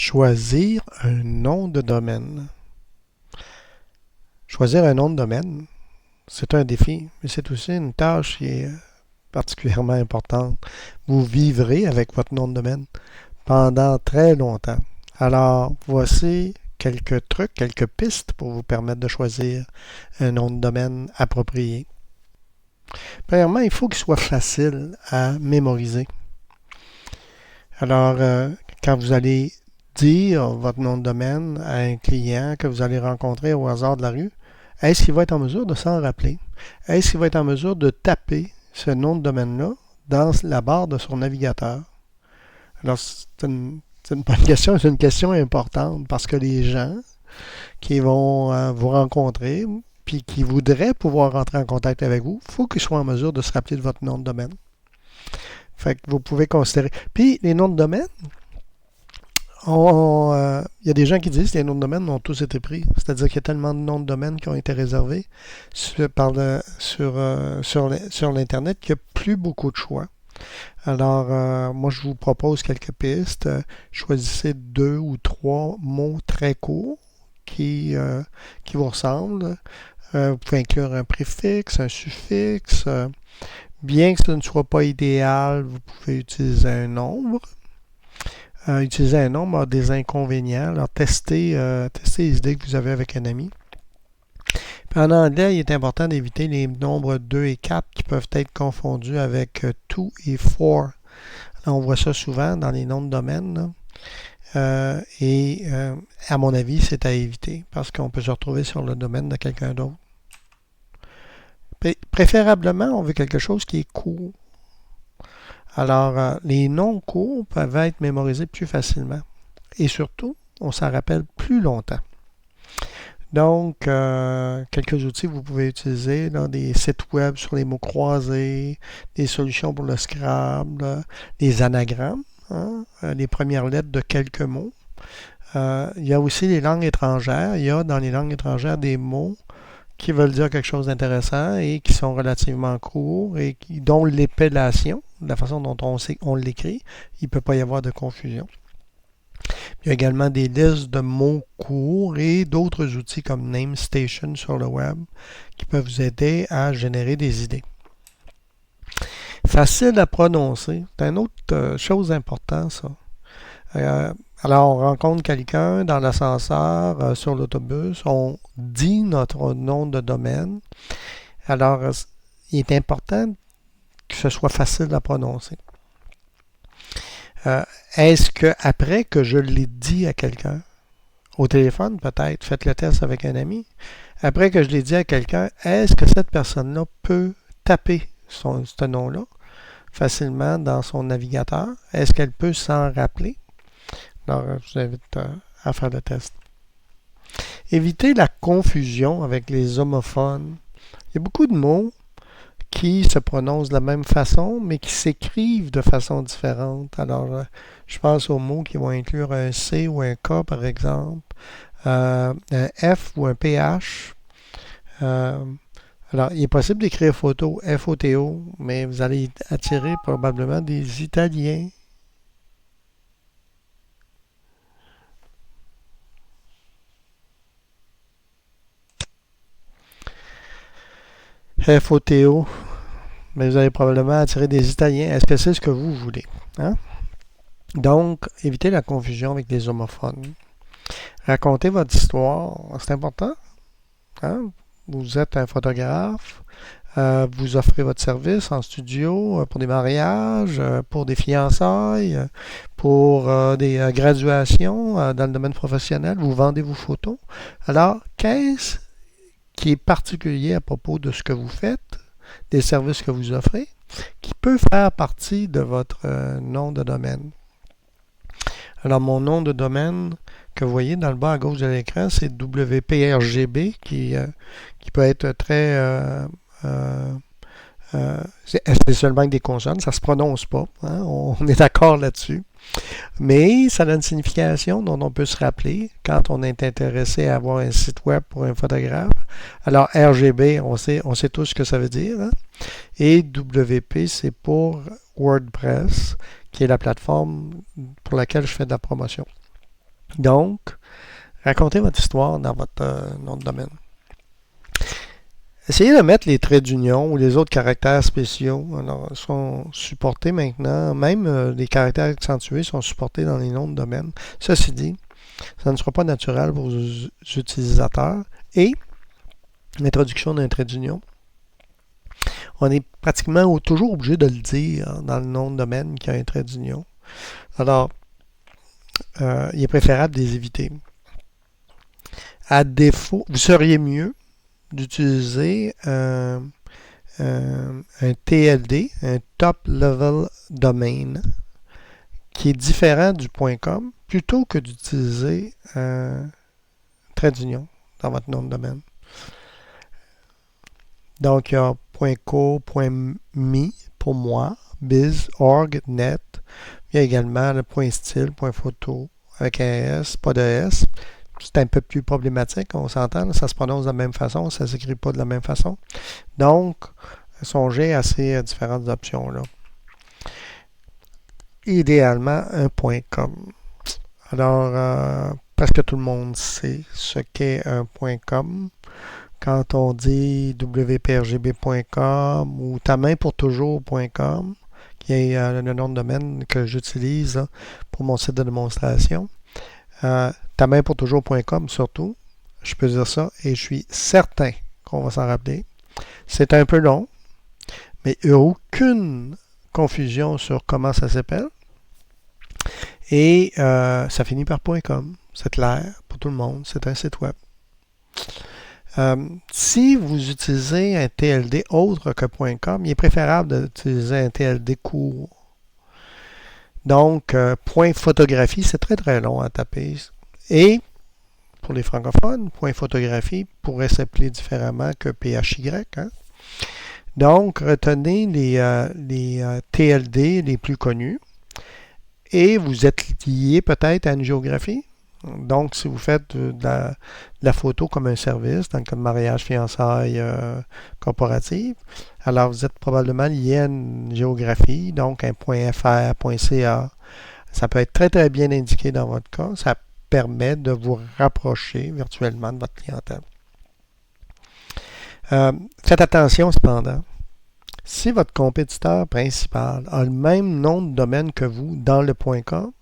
Choisir un nom de domaine. Choisir un nom de domaine, c'est un défi, mais c'est aussi une tâche qui est particulièrement importante. Vous vivrez avec votre nom de domaine pendant très longtemps. Alors, voici quelques trucs, quelques pistes pour vous permettre de choisir un nom de domaine approprié. Premièrement, il faut qu'il soit facile à mémoriser. Alors, quand vous allez dire votre nom de domaine à un client que vous allez rencontrer au hasard de la rue, est-ce qu'il va être en mesure de s'en rappeler? Est-ce qu'il va être en mesure de taper ce nom de domaine-là dans la barre de son navigateur? Alors, c'est une bonne question, c'est une question importante parce que les gens qui vont vous rencontrer puis qui voudraient pouvoir rentrer en contact avec vous, il faut qu'ils soient en mesure de se rappeler de votre nom de domaine. Fait que vous pouvez considérer. Puis, les noms de domaine, il y a des gens qui disent que les noms de domaine ont tous été pris. C'est-à-dire qu'il y a tellement de noms de domaine qui ont été réservés sur l'Internet qu'il n'y a plus beaucoup de choix. Alors, moi, je vous propose quelques pistes. Choisissez 2 ou 3 mots très courts qui vous ressemblent. Vous pouvez inclure un préfixe, un suffixe. Bien que ce ne soit pas idéal, vous pouvez utiliser un nombre. Utiliser un nombre a des inconvénients. Alors, testez les idées que vous avez avec un ami. Puis en anglais, il est important d'éviter les nombres 2 et 4 qui peuvent être confondus avec 2 et 4. Alors, on voit ça souvent dans les noms de domaine. À mon avis, c'est à éviter parce qu'on peut se retrouver sur le domaine de quelqu'un d'autre. Préférablement, on veut quelque chose qui est court. Alors, les noms courts peuvent être mémorisés plus facilement. Et surtout, on s'en rappelle plus longtemps. Donc, quelques outils que vous pouvez utiliser, là, des sites web sur les mots croisés, des solutions pour le Scrabble, des anagrammes, les premières lettres de quelques mots. Il y a aussi les langues étrangères. Il y a dans les langues étrangères des mots qui veulent dire quelque chose d'intéressant et qui sont relativement courts et dont l'épellation, la façon dont on l'écrit, il ne peut pas y avoir de confusion. Il y a également des listes de mots courts et d'autres outils comme NameStation sur le web qui peuvent vous aider à générer des idées. Facile à prononcer, c'est une autre chose importante, ça. Alors, on rencontre quelqu'un dans l'ascenseur, sur l'autobus, on dit notre nom de domaine. Alors, il est important que ce soit facile à prononcer. Est-ce que après que je l'ai dit à quelqu'un, au téléphone peut-être, faites le test avec un ami, après que je l'ai dit à quelqu'un, est-ce que cette personne-là peut taper ce nom-là facilement dans son navigateur? Est-ce qu'elle peut s'en rappeler? Alors, je vous invite à faire le test. Évitez la confusion avec les homophones. Il y a beaucoup de mots qui se prononcent de la même façon, mais qui s'écrivent de façon différente. Alors, je pense aux mots qui vont inclure un C ou un K, par exemple, un F ou un PH. Alors, il est possible d'écrire photo, F-O-T-O, mais vous allez attirer probablement des Italiens. F-O-T-O, mais vous allez probablement attirer des Italiens. Est-ce que c'est ce que vous voulez? Hein? Donc, évitez la confusion avec les homophones. Racontez votre histoire, c'est important. Hein? Vous êtes un photographe, vous offrez votre service en studio pour des mariages, pour des fiançailles, pour des graduations dans le domaine professionnel, vous vendez vos photos. Alors, qu'est-ce qui est particulier à propos de ce que vous faites, des services que vous offrez, qui peut faire partie de votre nom de domaine? Alors, mon nom de domaine que vous voyez dans le bas à gauche de l'écran, c'est WPRGB qui peut être très... c'est seulement avec des consonnes, ça ne se prononce pas. Hein? On est d'accord là-dessus. Mais ça a une signification dont on peut se rappeler quand on est intéressé à avoir un site web pour un photographe. Alors, RGB, on sait tous ce que ça veut dire. Hein? Et WP, c'est pour WordPress, qui est la plateforme pour laquelle je fais de la promotion. Donc, racontez votre histoire dans votre nom de domaine. Essayez de mettre les traits d'union ou les autres caractères spéciaux. Alors, sont supportés maintenant. Même les caractères accentués sont supportés dans les noms de domaine. Ceci dit, ça ne sera pas naturel pour les utilisateurs. Et l'introduction d'un trait d'union, on est pratiquement toujours obligé de le dire dans le nom de domaine qu'il y a un trait d'union. Alors, il est préférable de les éviter. À défaut, vous seriez mieux d'utiliser un TLD, un Top Level Domain, qui est différent du .com, plutôt que d'utiliser un trait d'union dans votre nom de domaine. Donc, il y a .co, .me pour moi, biz, org, net. Il y a également le .style, .photo, avec un S, pas de S. C'est un peu plus problématique, on s'entend, ça se prononce de la même façon, ça ne s'écrit pas de la même façon. Donc, songez à ces différentes options-là. Idéalement, un .com. Alors, presque tout le monde sait ce qu'est un .com. Quand on dit wprgb.com ou tamainpourtoujours.com, qui est le nom de domaine que j'utilise là, pour mon site de démonstration, tamainpourtoujours.com surtout, je peux dire ça et je suis certain qu'on va s'en rappeler. C'est un peu long, mais il n'y a aucune confusion sur comment ça s'appelle. Et ça finit par .com. C'est clair pour tout le monde. C'est un site web. Si vous utilisez un TLD autre que .com, il est préférable d'utiliser un TLD court. Donc, point photographie, c'est très très long à taper. Et pour les francophones, point photographie pourrait s'appeler différemment que PHY. Hein? Donc, retenez les TLD les plus connus et vous êtes lié peut-être à une géographie. Donc, si vous faites de la photo comme un service, dans le cas de mariage, fiançailles corporative, alors vous êtes probablement lié à une géographie, donc un .fr, .ca. Ça peut être très, très bien indiqué dans votre cas. Ça permet de vous rapprocher virtuellement de votre clientèle. Faites attention cependant. Si votre compétiteur principal a le même nom de domaine que vous dans le .com,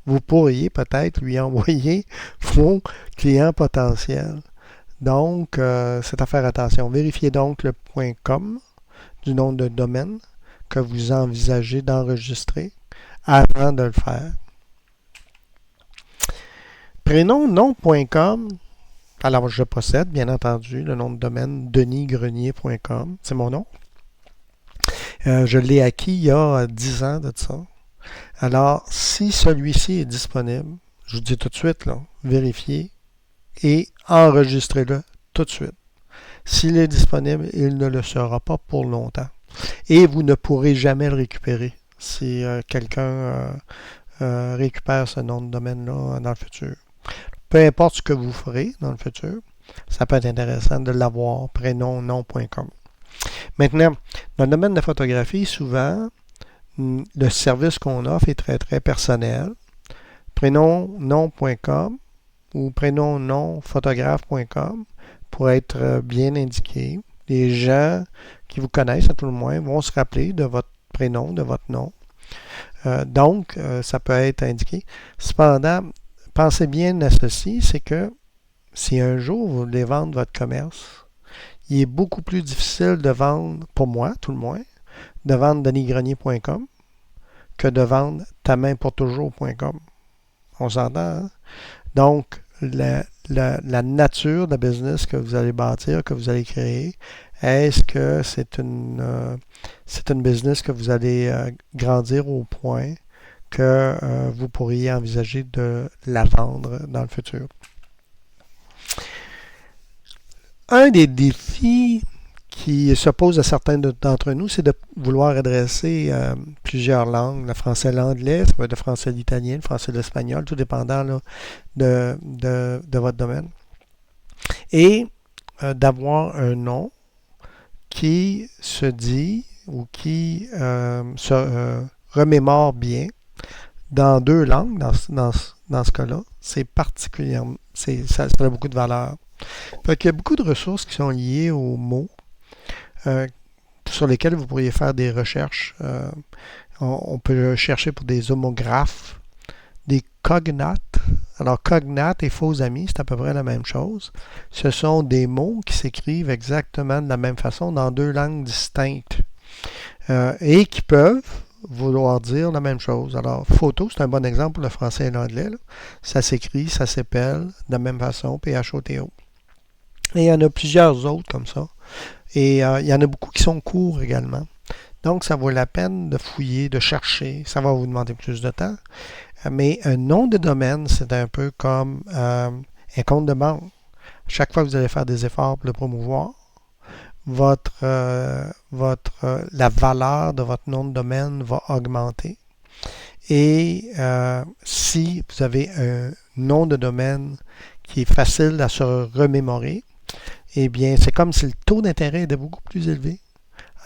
vous pourriez peut-être lui envoyer vos clients potentiels. Donc, c'est à faire attention. Vérifiez donc le .com du nom de domaine que vous envisagez d'enregistrer avant de le faire. Prénom nom.com. Alors, je possède, bien entendu, le nom de domaine denisgrenier.com. C'est mon nom. Je l'ai acquis il y a 10 ans de ça. Alors, si celui-ci est disponible, je vous dis tout de suite, là, vérifiez et enregistrez-le tout de suite. S'il est disponible, il ne le sera pas pour longtemps. Et vous ne pourrez jamais le récupérer si quelqu'un récupère ce nom de domaine-là dans le futur. Peu importe ce que vous ferez dans le futur, ça peut être intéressant de l'avoir, prénom, nom.com. Maintenant, dans le domaine de la photographie, souvent, le service qu'on offre est très, très personnel. Prénom, nom.com ou prénom, nom, photographe.com pour être bien indiqué. Les gens qui vous connaissent, à tout le moins, vont se rappeler de votre prénom, de votre nom. Donc, ça peut être indiqué. Cependant, pensez bien à ceci, c'est que si un jour vous voulez vendre votre commerce, il est beaucoup plus difficile de vendre, pour moi, tout le moins, de vendre denisgrenier.com que de vendre tamainpourtoujours.com. On s'entend, hein? Donc, la nature de business que vous allez bâtir, que vous allez créer, est-ce que c'est une business que vous allez grandir au point que vous pourriez envisager de la vendre dans le futur? Un des défis qui se pose à certains d'entre nous, c'est de vouloir adresser plusieurs langues, le français, l'anglais, ça peut être le français, l'italien, le français, l'espagnol, tout dépendant là, de votre domaine. Et d'avoir un nom qui se dit ou qui se remémore bien dans deux langues, dans ce cas-là, c'est particulièrement, ça a beaucoup de valeur. Fait qu'il y a beaucoup de ressources qui sont liées aux mots euh, sur lesquels vous pourriez faire des recherches. On peut chercher pour des homographes, des cognates. Alors, cognate et faux amis, c'est à peu près la même chose. Ce sont des mots qui s'écrivent exactement de la même façon dans deux langues distinctes et qui peuvent vouloir dire la même chose. Alors, photo, c'est un bon exemple pour le français et l'anglais. Là. Ça s'écrit, ça s'appelle de la même façon, P-H-O-T-O. Et il y en a plusieurs autres comme ça. Et il y en a beaucoup qui sont courts également. Donc, ça vaut la peine de fouiller, de chercher. Ça va vous demander plus de temps. Mais un nom de domaine, c'est un peu comme un compte de banque. Chaque fois que vous allez faire des efforts pour le promouvoir, la valeur de votre nom de domaine va augmenter. Et si vous avez un nom de domaine qui est facile à se remémorer, eh bien, c'est comme si le taux d'intérêt était beaucoup plus élevé.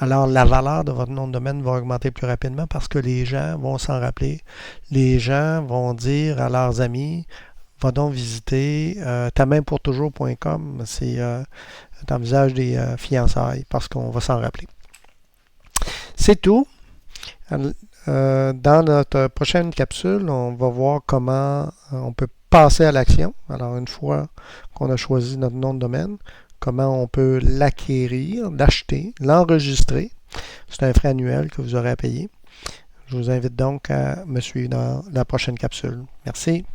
Alors, la valeur de votre nom de domaine va augmenter plus rapidement parce que les gens vont s'en rappeler. Les gens vont dire à leurs amis, va donc visiter tamaimpurtoujours.com. T'envisages des fiançailles parce qu'on va s'en rappeler. C'est tout. Dans notre prochaine capsule, on va voir comment on peut passer à l'action. Alors, une fois qu'on a choisi notre nom de domaine, comment on peut l'acquérir, l'acheter, l'enregistrer. C'est un frais annuel que vous aurez à payer. Je vous invite donc à me suivre dans la prochaine capsule. Merci.